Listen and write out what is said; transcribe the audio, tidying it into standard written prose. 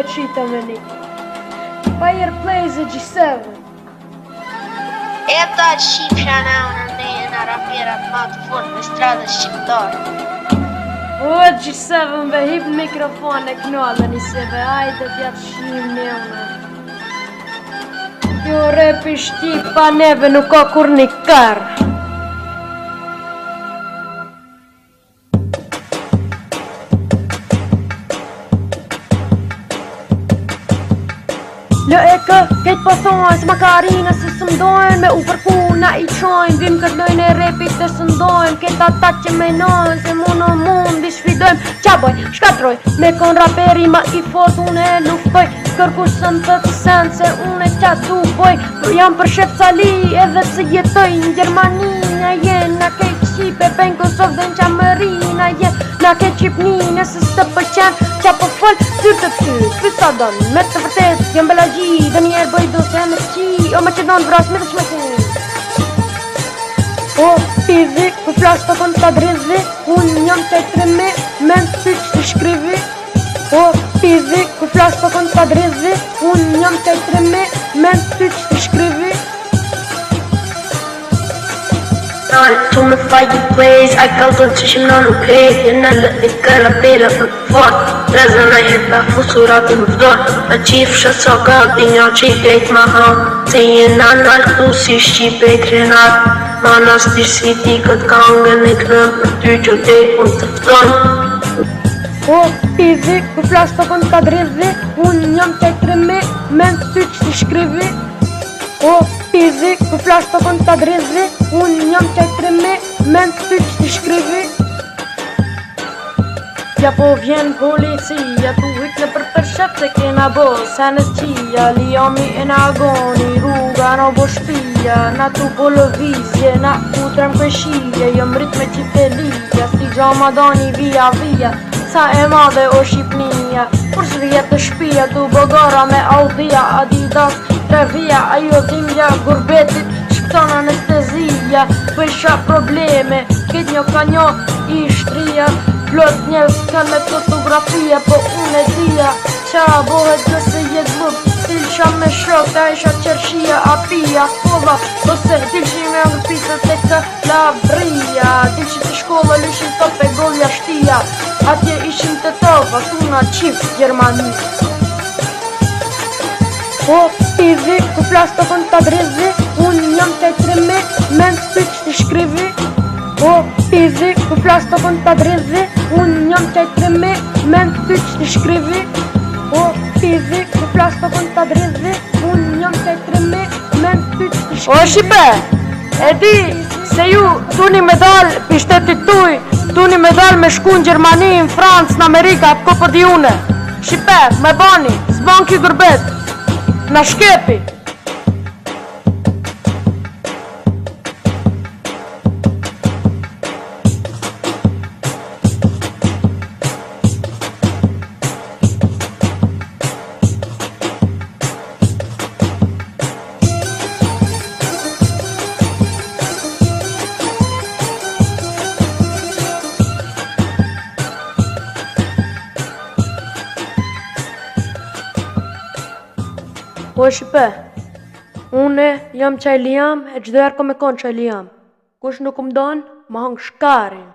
e qita me një Fireplace e G7. Eta shqipsha në në raperat ma të fort në stradës shqiptare. O G7 be hip mikrofon e knallën i seve, ajde t'jatë shqim një unë. Kjo repi shqipa neve nuk ka kur një karë. Lë e kë, kejt po thojnë, s'ma karina se së mdojnë, me u përku na i qojnë, vim këtë lojnë e repit të së ndojnë, kejt ata që menojnë, se mu në mund i sfidojmë, qa boj, shkatroj, me kon raperi ma i fort, unë e luftoj, kërkush së në të sen, se unë e qa du boj, jam për shef cali, edhe se jetoj në Gjermani, na jen, na kejt Shqipe, ben Kosovë dhe në qamëri, na jen, na kejt Qipni, nëse së të pëqen, qa po fol, ty të ty, pysa donë, me të vërtet, jam belagji, dhe njerë bëj do se me të qi, o me që donë vras, me të shmetin. O, pizi, ku flash të kon të adrezi, unë njëm të e treme, men të që të shkrivi. O, pizi, ku flash të kon të adrezi, unë njëm të e treme, men të që të shkrivi. To me fireplace, I kalzën që shim në nuk e Jena lëtë një karabela për fort Rezën a jeta fusurat i më vdor A qif shëtso gati një që i krejt ma han Se jena në altu si Shqipe i krenat Ma nës t'i si ti këtë kangën e krëm Për ty që te unë të fton O, pizi, ku flash të kon të adrezi Unë njëm të e treme, men ty që t'i shkrivi O, pizi, ku flash të kon të adrezi Unë njëm të e treme, men ty që t'i shkrivi Ja po vjen policia, tu hik në për shef se kena bo Sanësia, liami e në agoni, rruga në bo shpia Na tu bo lëvizje, na putrem këshije Jëm rrit me qipelija, si gjamadani via via Sa e madhe o Shqipnia Kur shrijet të shpia, tu bogara me Audia Adidas, Trevia, ajo dhimja gurbetit Shkëton anestezia, pëjsha probleme Kit një ka një i shtria Plot njerës kanë me fotografia Po unë e dhia Qa bohet nëse jetë lup Til qa me shok, ta isha qërshia Apia, kolla, ose til që me angë pisët e ka lavria Til që të shkolla lëshin top e golja shtia Atje ishim të top, atuna qif Gjermani O, pizi, ku flas të kon të adrezi Unë njëm të e treme, men të që të shkrivi O, pizi, ku flas të kon të adrezi Unë njëm të e treme, men të që të shkrivi O, pizi, ku flas të kon të adrezi Unë njëm të e treme, men të që të shkrivi O, Shqipe, e di se ju duni me dal për shtetit tuj Duni me dal me shku në Gjermani, në Francë, në Amerika, ko për di une Shqipe, me bani, s'ban ki gërbet Na shkepi O Shqipe, une jam qaj lijam e gjdo erë ko me konë qaj lijam Kush nuk më donë, më hangë shkarin